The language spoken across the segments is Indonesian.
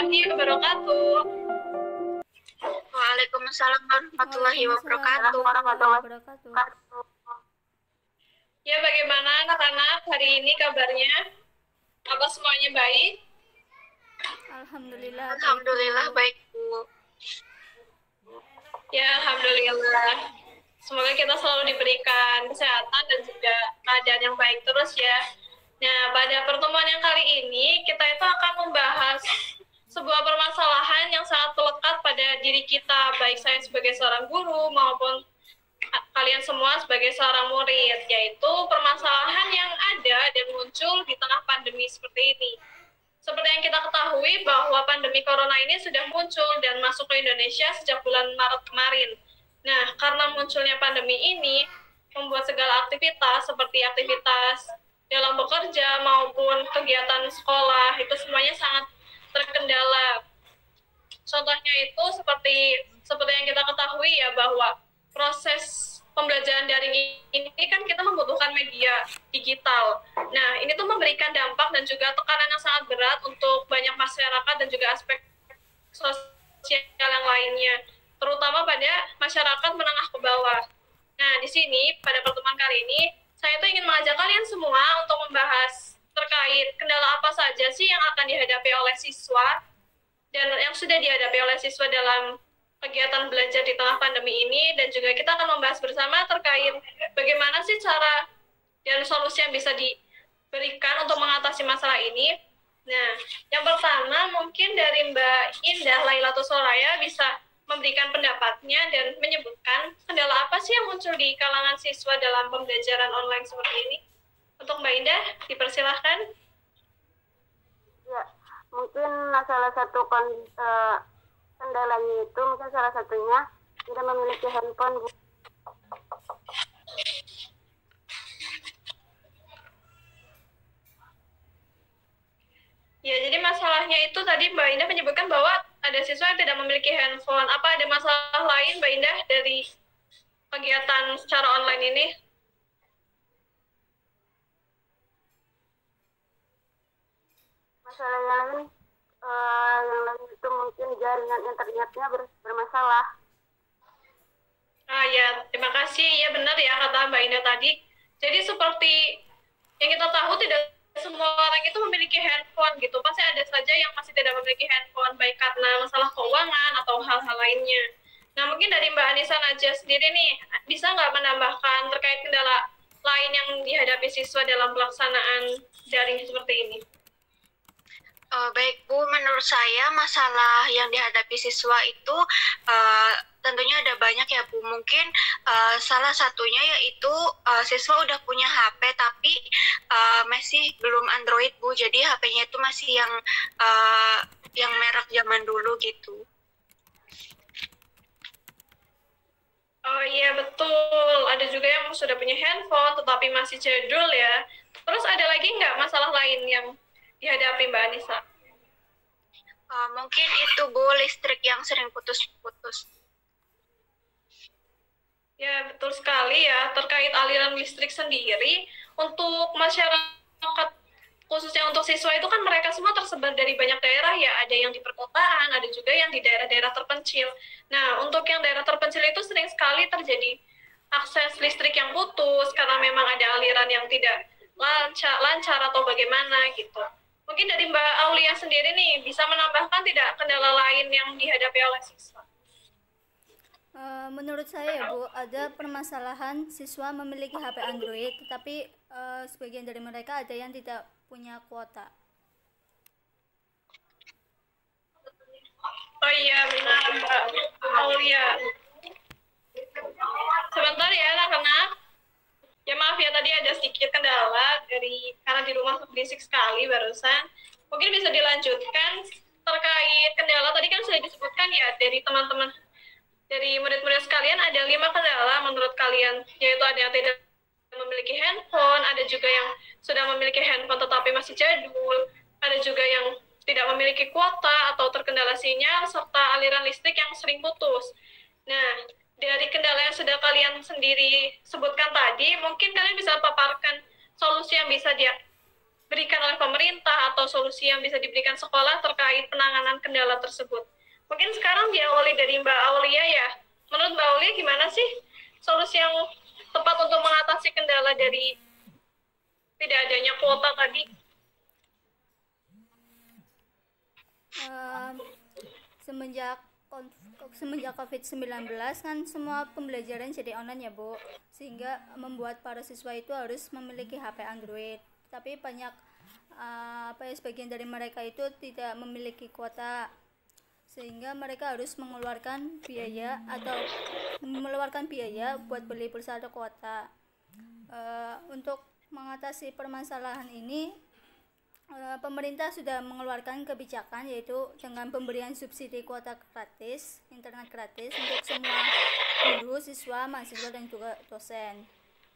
warahmatullahi wabarakatuh. Waalaikumsalam warahmatullahi Waalaikumsalam wabarakatuh. warahmatullahi wabarakatuh. Ya, bagaimana anak-anak hari ini kabarnya? Apa semuanya baik? Alhamdulillah. Alhamdulillah baik, Bu. Ya, alhamdulillah. Semoga kita selalu diberikan kesehatan dan juga keadaan yang baik terus ya. Nah, pada pertemuan yang kali ini kita itu akan membahas sebuah permasalahan yang sangat melekat pada diri kita, baik saya sebagai seorang guru maupun kalian semua sebagai seorang murid, yaitu permasalahan yang ada dan muncul di tengah pandemi seperti ini. Seperti yang kita ketahui bahwa pandemi corona ini sudah muncul dan masuk ke Indonesia sejak bulan Maret kemarin. Nah, karena munculnya pandemi ini, membuat segala aktivitas seperti aktivitas dalam bekerja maupun kegiatan sekolah, itu semuanya sangat terkendala. Contohnya itu seperti yang kita ketahui ya, bahwa proses pembelajaran daring ini kan kita membutuhkan media digital. Nah, ini tuh memberikan dampak dan juga tekanan yang sangat berat untuk banyak masyarakat dan juga aspek sosial yang lainnya, terutama pada masyarakat menengah ke bawah. Nah, di sini pada pertemuan kali ini saya tuh ingin mengajak kalian semua untuk membahas terkait kendala apa saja sih yang akan dihadapi oleh siswa dan yang sudah dihadapi oleh siswa dalam kegiatan belajar di tengah pandemi ini, dan juga kita akan membahas bersama terkait bagaimana sih cara dan solusi yang bisa diberikan untuk mengatasi masalah ini. Nah, yang pertama mungkin dari Mbak Indah Lailatul Soraya bisa memberikan pendapatnya dan menyebutkan kendala apa sih yang muncul di kalangan siswa dalam pembelajaran online seperti ini. Untuk Mbak Indah, dipersilahkan. Ya, mungkin salah satu kendalanya itu mungkin salah satunya tidak memiliki handphone, Bu. Ya, jadi masalahnya itu tadi Mbak Indah menyebutkan bahwa ada siswa yang tidak memiliki handphone. Apa ada masalah lain Mbak Indah dari kegiatan secara online ini? Masalah yang lain itu mungkin jaringan internetnya bermasalah. Ya, terima kasih. Ya benar ya kata Mbak Indah tadi. Jadi seperti yang kita tahu, tidak semua orang itu memiliki handphone gitu. Pasti ada saja yang masih tidak memiliki handphone, baik karena masalah keuangan atau hal-hal lainnya. Nah, mungkin dari Mbak Anissa Najah sendiri nih, bisa nggak menambahkan terkait kendala lain yang dihadapi siswa dalam pelaksanaan daring seperti ini? Baik, Bu, menurut saya masalah yang dihadapi siswa itu tentunya ada banyak ya, Bu. Mungkin salah satunya yaitu siswa udah punya HP tapi masih belum Android, Bu. Jadi HP-nya itu masih yang merek zaman dulu gitu. Oh iya, betul. Ada juga yang sudah punya handphone tetapi masih jadul ya. Terus ada lagi nggak masalah lain yang dihadapi Mbak Anissa? Mungkin itu, Bu, listrik yang sering putus-putus. Ya, betul sekali ya. Terkait aliran listrik sendiri, untuk masyarakat, khususnya untuk siswa itu kan mereka semua tersebar dari banyak daerah ya. Ada yang di perkotaan, ada juga yang di daerah-daerah terpencil. Nah, untuk yang daerah terpencil itu sering sekali terjadi akses listrik yang putus karena memang ada aliran yang tidak lancar atau bagaimana gitu. Mungkin dari Mbak Aulia sendiri nih, bisa menambahkan tidak kendala lain yang dihadapi oleh siswa? Menurut saya ya, Bu, ada permasalahan siswa memiliki HP Android, tetapi sebagian dari mereka ada yang tidak punya kuota. Oh iya, benar Mbak Aulia. Sebentar ya anak-anak. Ya maaf ya, tadi ada sedikit kendala karena di rumah berisik sekali barusan. Mungkin bisa dilanjutkan terkait kendala. Tadi kan sudah disebutkan ya dari teman-teman, dari murid-murid sekalian, ada 5 kendala menurut kalian, yaitu ada yang tidak memiliki handphone, ada juga yang sudah memiliki handphone tetapi masih jadul, ada juga yang tidak memiliki kuota atau terkendala sinyal, serta aliran listrik yang sering putus. Nah, dari kendala yang sudah kalian sendiri sebutkan tadi, mungkin kalian bisa paparkan solusi yang bisa diberikan oleh pemerintah atau solusi yang bisa diberikan sekolah terkait penanganan kendala tersebut. Mungkin sekarang diawali dari Mbak Aulia ya. Menurut Mbak Aulia gimana sih solusi yang tepat untuk mengatasi kendala dari tidak adanya kuota tadi? Semenjak COVID-19 kan semua pembelajaran jadi online ya Bu, sehingga membuat para siswa itu harus memiliki HP Android. Tapi banyak sebagian dari mereka itu tidak memiliki kuota, sehingga mereka harus mengeluarkan biaya buat beli pulsa atau kuota. Untuk mengatasi permasalahan ini, pemerintah sudah mengeluarkan kebijakan yaitu dengan pemberian subsidi kuota gratis, internet gratis untuk semua guru, siswa, mahasiswa dan juga dosen.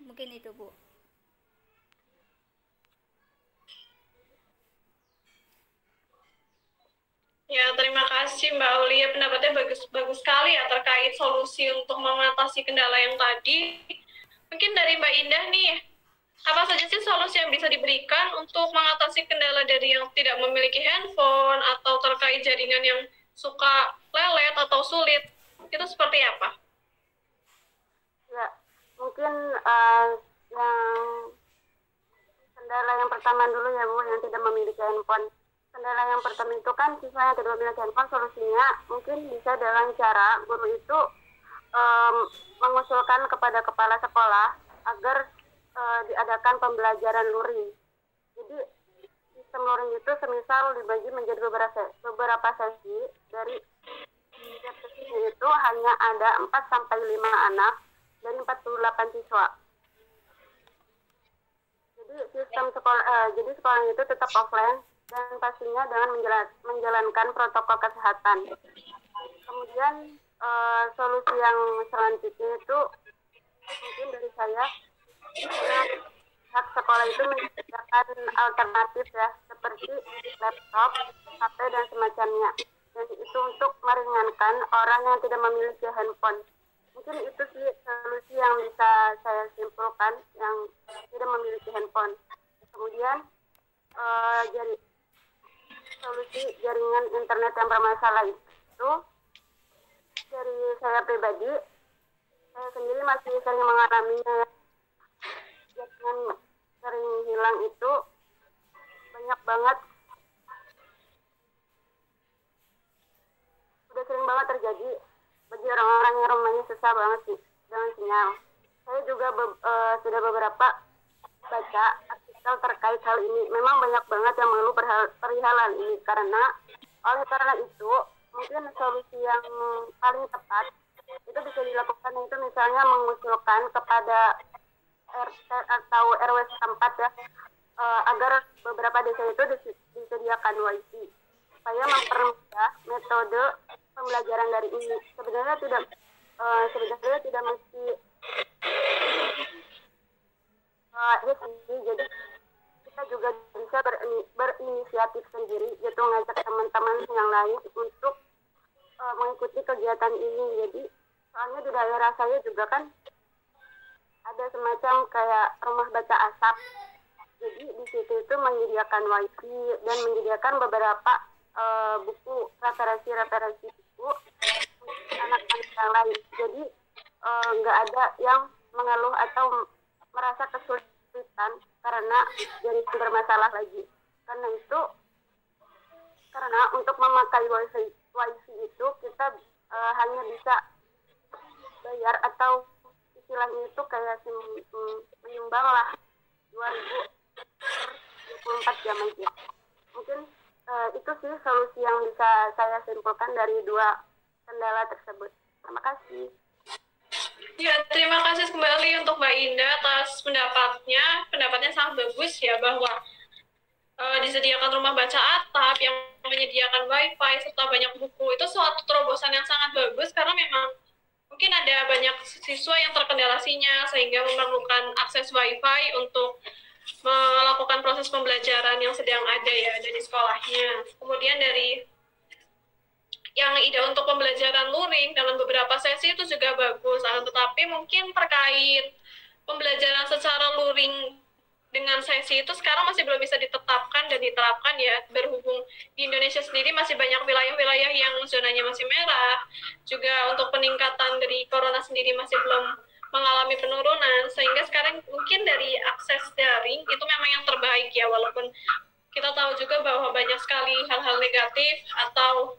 Mungkin itu Bu. Ya, terima kasih Mbak Aulia, pendapatnya bagus sekali ya terkait solusi untuk mengatasi kendala yang tadi. Mungkin dari Mbak Indah nih, apa saja sih solusi yang bisa diberikan untuk mengatasi kendala dari yang tidak memiliki handphone atau terkait jaringan yang suka lelet atau sulit? Itu seperti apa? Ya, mungkin yang kendala yang pertama dulu ya Bu, yang tidak memiliki handphone. Kendala yang pertama itu kan siswa yang tidak memiliki handphone, solusinya mungkin bisa dengan cara guru itu mengusulkan kepada kepala sekolah agar diadakan pembelajaran luring. Jadi sistem luring itu semisal dibagi menjadi beberapa sesi, dari setiap sesinya itu hanya ada 4-5 anak dari 48 siswa. Jadi jadi sekolahnya itu tetap offline dan pastinya dengan menjalankan protokol kesehatan. Kemudian solusi yang selanjutnya itu mungkin dari saya, hak sekolah itu menyediakan alternatif ya, seperti laptop, HP dan semacamnya. Dan itu untuk meringankan orang yang tidak memiliki handphone. Mungkin itu sih solusi yang bisa saya simpulkan yang tidak memiliki handphone. Kemudian solusi jaringan internet yang bermasalah itu, dari saya pribadi, saya sendiri masih sering mengalaminya ya. Jaringan sering hilang itu banyak banget, udah sering banget terjadi bagi orang-orang yang rumahnya susah banget sih dengan sinyal. Saya juga sudah beberapa baca artikel terkait hal ini. Memang banyak banget yang mengeluh perihal ini, oleh karena itu mungkin solusi yang paling tepat itu bisa dilakukan, itu misalnya mengusulkan kepada RT atau RW setempat ya, agar beberapa desa itu disediakan wifi supaya mempermudah metode pembelajaran dari ini. Sebenarnya tidak mesti jadi kita juga bisa berinisiatif sendiri, yaitu ngajak teman-teman yang lain untuk mengikuti kegiatan ini. Jadi soalnya di daerah saya juga kan ada semacam kayak rumah baca asap. Jadi di situ itu menyediakan wifi dan menyediakan beberapa buku, referensi buku untuk anak-anak yang lain. Jadi nggak ada yang mengeluh atau merasa kesulitan karena jaringan bermasalah lagi. Karena untuk memakai wifi itu kita hanya bisa bayar, atau istilahnya itu kayak menyumbang lah 2.024 jam aja. Mungkin itu sih solusi yang bisa saya simpulkan dari dua kendala tersebut. Terima kasih. Ya, terima kasih kembali untuk Mbak Indah atas pendapatnya. Pendapatnya sangat bagus ya, bahwa disediakan rumah baca atap yang menyediakan wifi serta banyak buku itu suatu terobosan yang sangat bagus, karena memang mungkin ada banyak siswa yang terkendala sinyal sehingga memerlukan akses wifi untuk melakukan proses pembelajaran yang sedang ada ya dari sekolahnya. Kemudian dari yang ide untuk pembelajaran luring dalam beberapa sesi itu juga bagus, tetapi mungkin terkait pembelajaran secara luring dengan sesi itu sekarang masih belum bisa ditetapkan dan diterapkan ya, berhubung di Indonesia sendiri masih banyak wilayah-wilayah yang zonanya masih merah, juga untuk peningkatan dari corona sendiri masih belum mengalami penurunan, sehingga sekarang mungkin dari akses daring itu memang yang terbaik ya, walaupun kita tahu juga bahwa banyak sekali hal-hal negatif atau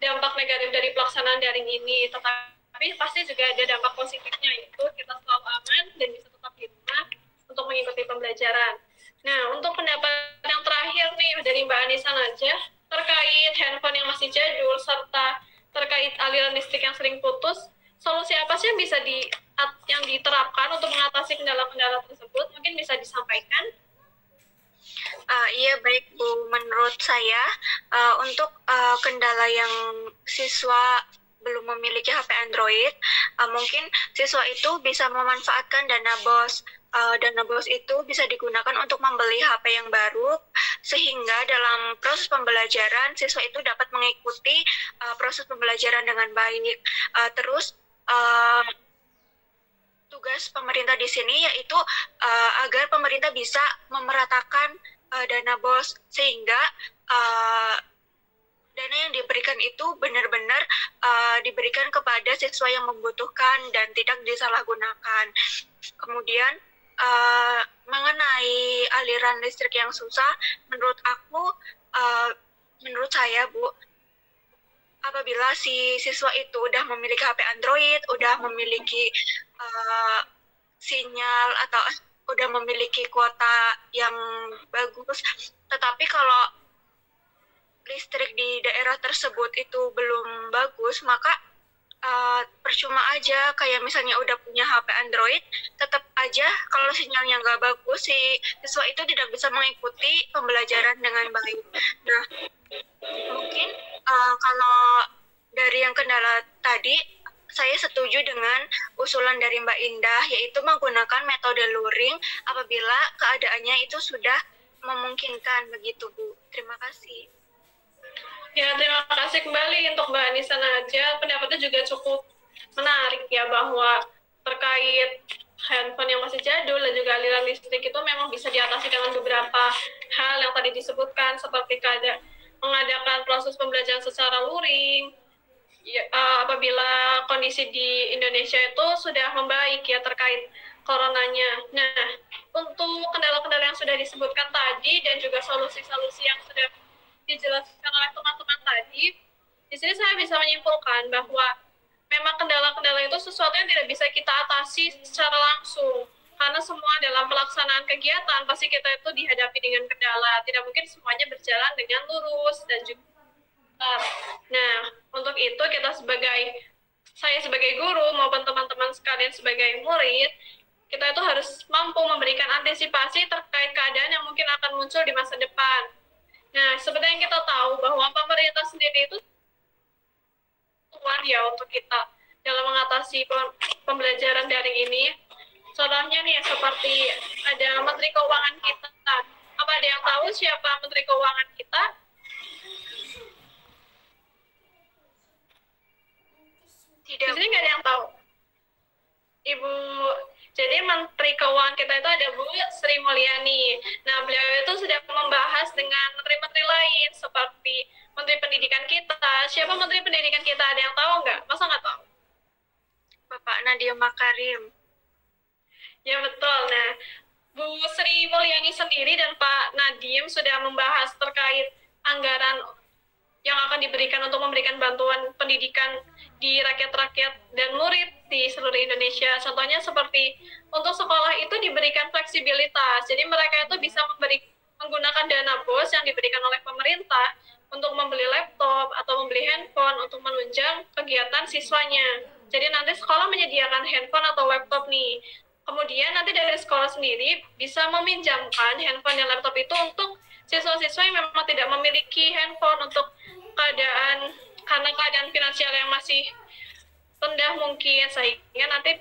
dampak negatif dari pelaksanaan daring ini, tetapi pasti juga ada dampak positifnya, yaitu kita selalu aman dan bisa tetap di rumah untuk mengikuti pembelajaran. Nah, untuk pendapat yang terakhir nih dari Mbak Anissa Najah terkait handphone yang masih jadul serta terkait aliran listrik yang sering putus, solusi apa sih yang diterapkan untuk mengatasi kendala-kendala tersebut? Mungkin bisa disampaikan? Iya baik Bu, menurut saya untuk kendala yang siswa belum memiliki HP Android, mungkin siswa itu bisa memanfaatkan dana BOS. Dana BOS itu bisa digunakan untuk membeli HP yang baru, sehingga dalam proses pembelajaran siswa itu dapat mengikuti proses pembelajaran dengan baik. Terus tugas pemerintah di sini yaitu agar pemerintah bisa memeratakan dana BOS, sehingga dana yang diberikan itu benar-benar diberikan kepada siswa yang membutuhkan dan tidak disalahgunakan. Kemudian mengenai aliran listrik yang susah, menurut saya Bu, apabila si siswa itu udah memiliki HP Android, udah memiliki sinyal atau udah memiliki kuota yang bagus, tetapi kalau listrik di daerah tersebut itu belum bagus, maka percuma aja. Kayak misalnya udah punya HP Android, tetap aja kalau sinyalnya nggak bagus, si siswa itu tidak bisa mengikuti pembelajaran dengan baik. Nah, mungkin kalau dari yang kendala tadi, saya setuju dengan usulan dari Mbak Indah, yaitu menggunakan metode luring apabila keadaannya itu sudah memungkinkan, begitu Bu. Terima kasih. Ya, terima kasih kembali untuk Mbak Anissa Najah. Pendapatnya juga cukup menarik ya, bahwa terkait handphone yang masih jadul dan juga aliran listrik itu memang bisa diatasi dengan beberapa hal yang tadi disebutkan, seperti mengadakan proses pembelajaran secara luring, ya, apabila kondisi di Indonesia itu sudah membaik ya terkait coronanya. Nah, untuk kendala-kendala yang sudah disebutkan tadi dan juga solusi-solusi yang sudah dijelaskan oleh teman-teman tadi, di sini saya bisa menyimpulkan bahwa memang kendala-kendala itu sesuatu yang tidak bisa kita atasi secara langsung, karena semua dalam pelaksanaan kegiatan pasti kita itu dihadapi dengan kendala, tidak mungkin semuanya berjalan dengan lurus dan juga. Nah, untuk itu saya sebagai guru maupun teman-teman sekalian sebagai murid, kita itu harus mampu memberikan antisipasi terkait keadaan yang mungkin akan muncul di masa depan. Nah, seperti yang kita tahu bahwa pemerintah sendiri itu ya untuk kita dalam mengatasi pembelajaran daring ini. Contohnya nih, seperti ada Menteri Keuangan kita. Apa ada yang tahu siapa Menteri Keuangan kita? Tidak. Di sini nggak ada yang tahu. Ibu, jadi Menteri Keuangan kita itu ada Bu Sri Mulyani. Nah, beliau itu sudah membahas dengan menteri-menteri lain, seperti Menteri Pendidikan kita. Siapa Menteri Pendidikan kita? Ada yang tahu nggak? Masa nggak tahu? Bapak Nadiem Makarim. Ya, betul. Nah, Bu Sri Mulyani sendiri dan Pak Nadiem sudah membahas terkait anggaran yang akan diberikan untuk memberikan bantuan pendidikan di rakyat-rakyat dan murid di seluruh Indonesia. Contohnya seperti untuk sekolah itu diberikan fleksibilitas. Jadi mereka itu bisa menggunakan dana BOS yang diberikan oleh pemerintah untuk membeli laptop atau membeli handphone untuk menunjang kegiatan siswanya. Jadi nanti sekolah menyediakan handphone atau laptop nih. Kemudian nanti dari sekolah sendiri bisa meminjamkan handphone dan laptop itu untuk siswa-siswa yang memang tidak memiliki handphone untuk karena keadaan finansial yang masih rendah mungkin, sehingga nanti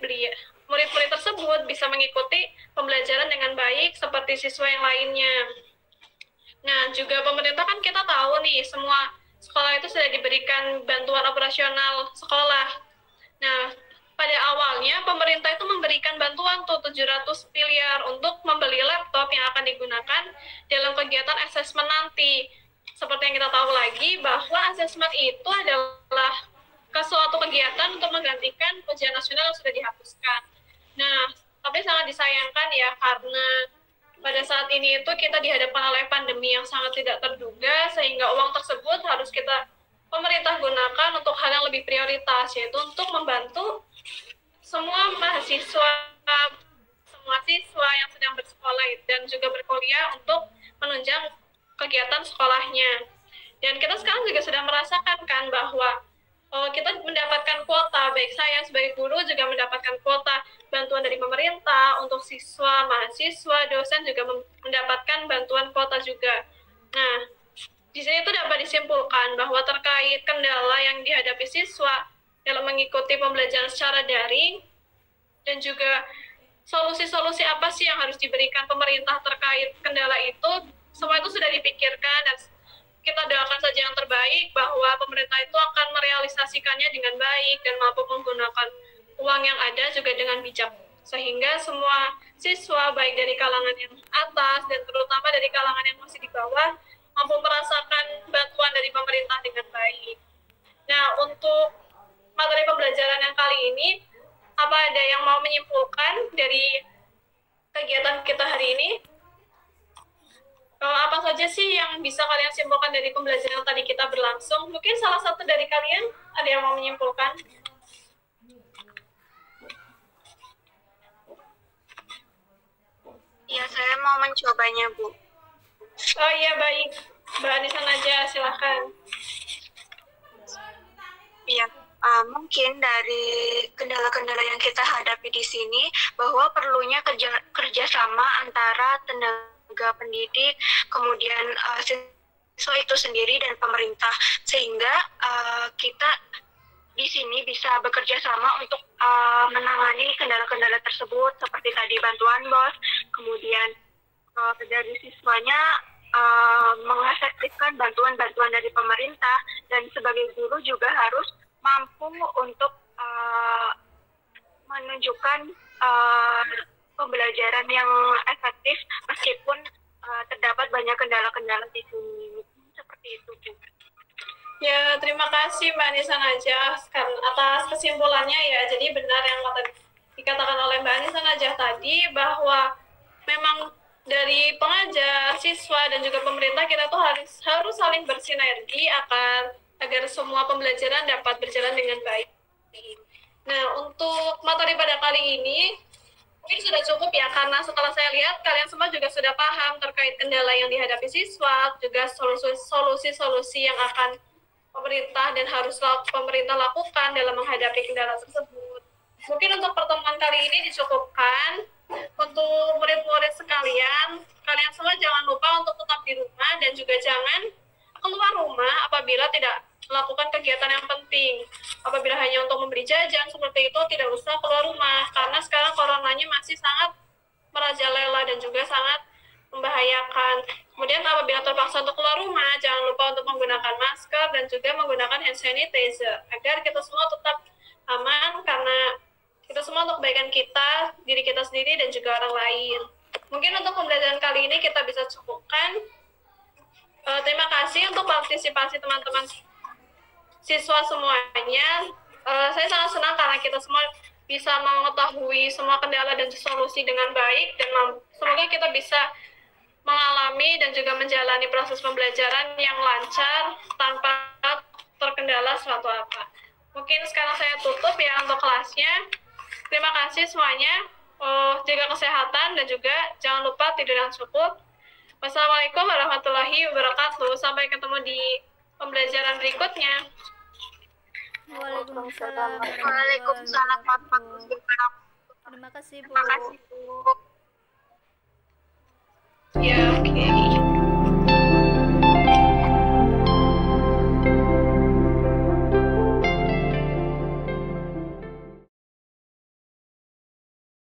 murid-murid tersebut bisa mengikuti pembelajaran dengan baik seperti siswa yang lainnya. Nah, juga pemerintah kan kita tahu nih, semua sekolah itu sudah diberikan bantuan operasional sekolah. Nah, pada awalnya pemerintah itu memberikan bantuan tuh 700 miliar untuk membeli laptop yang akan digunakan dalam kegiatan asesmen nanti. Seperti yang kita tahu lagi bahwa asesmen itu adalah suatu kegiatan untuk menggantikan ujian nasional yang sudah dihapuskan. Nah, tapi sangat disayangkan ya karena pada saat ini itu kita dihadapkan oleh pandemi yang sangat tidak terduga, sehingga uang tersebut harus pemerintah gunakan untuk hal yang lebih prioritas, yaitu untuk membantu semua mahasiswa, semua siswa yang sedang bersekolah dan juga berkuliah untuk menunjang kegiatan sekolahnya. Dan kita sekarang juga sudah merasakan kan bahwa kita mendapatkan kuota, baik saya sebagai guru juga mendapatkan kuota bantuan dari pemerintah untuk siswa, mahasiswa, dosen juga mendapatkan bantuan kuota juga. Nah, di sini itu dapat disimpulkan bahwa terkait kendala yang dihadapi siswa dalam mengikuti pembelajaran secara daring dan juga solusi-solusi apa sih yang harus diberikan pemerintah terkait kendala itu, semua itu sudah dipikirkan dan kita doakan saja yang terbaik bahwa pemerintah itu akan merealisasikannya dengan baik dan mampu menggunakan uang yang ada juga dengan bijak, sehingga semua siswa baik dari kalangan yang atas dan terutama dari kalangan yang masih di bawah mampu merasakan bantuan dari pemerintah dengan baik. Nah, untuk materi pembelajaran yang kali ini, apa ada yang mau menyimpulkan dari kegiatan kita hari ini? Apa saja sih yang bisa kalian simpulkan dari pembelajaran yang tadi kita berlangsung? Mungkin salah satu dari kalian ada yang mau menyimpulkan? Ya, saya mau mencobanya, Bu. Oh iya, baik. Mbak Anissa aja, silahkan. Ya, mungkin dari kendala-kendala yang kita hadapi di sini, bahwa perlunya kerjasama antara tenaga pendidik, kemudian siswa itu sendiri dan pemerintah, sehingga kita di sini bisa bekerja sama untuk menangani kendala-kendala tersebut, seperti tadi bantuan BOS, kemudian dari siswanya mengefektifkan bantuan-bantuan dari pemerintah, dan sebagai guru juga harus mampu untuk menunjukkan pembelajaran yang efektif meskipun terdapat banyak kendala-kendala di sini. Seperti itu, Bu. Ya, terima kasih Mbak Anissa Najah atas kesimpulannya ya. Jadi benar yang dikatakan oleh Mbak Anissa Najah tadi bahwa memang dari pengajar, siswa, dan juga pemerintah kita tuh harus saling bersinergi agar semua pembelajaran dapat berjalan dengan baik. Nah, untuk materi pada kali ini mungkin sudah cukup ya, karena setelah saya lihat kalian semua juga sudah paham terkait kendala yang dihadapi siswa, juga solusi-solusi yang akan pemerintah dan harus pemerintah lakukan dalam menghadapi kendala tersebut. Mungkin untuk pertemuan kali ini dicukupkan. Untuk murid-murid sekalian, kalian semua jangan lupa untuk tetap di rumah dan juga jangan keluar rumah apabila tidak melakukan kegiatan yang penting. Apabila hanya untuk membeli jajan seperti itu, tidak usah keluar rumah, karena sekarang coronanya masih sangat merajalela dan juga sangat membahayakan. Kemudian apabila terpaksa untuk keluar rumah, jangan lupa untuk menggunakan masker dan juga menggunakan hand sanitizer, agar kita semua tetap aman, karena kita semua untuk kebaikan kita, diri kita sendiri, dan juga orang lain. Mungkin untuk pembelajaran kali ini kita bisa cukupkan. Terima kasih untuk partisipasi teman-teman siswa semuanya. Saya sangat senang karena kita semua bisa mengetahui semua kendala dan solusi dengan baik, dan semoga kita bisa mengalami dan juga menjalani proses pembelajaran yang lancar tanpa terkendala suatu apa. Mungkin sekarang saya tutup ya untuk kelasnya. Terima kasih semuanya, jaga kesehatan dan juga jangan lupa tidur yang cukup. Wassalamualaikum warahmatullahi wabarakatuh. Sampai ketemu di pembelajaran berikutnya. Waalaikumsalam. Waalaikumsalam warahmatullahi wabarakatuh. Terima kasih, Bu. Terima kasih, Bu. Ya, oke.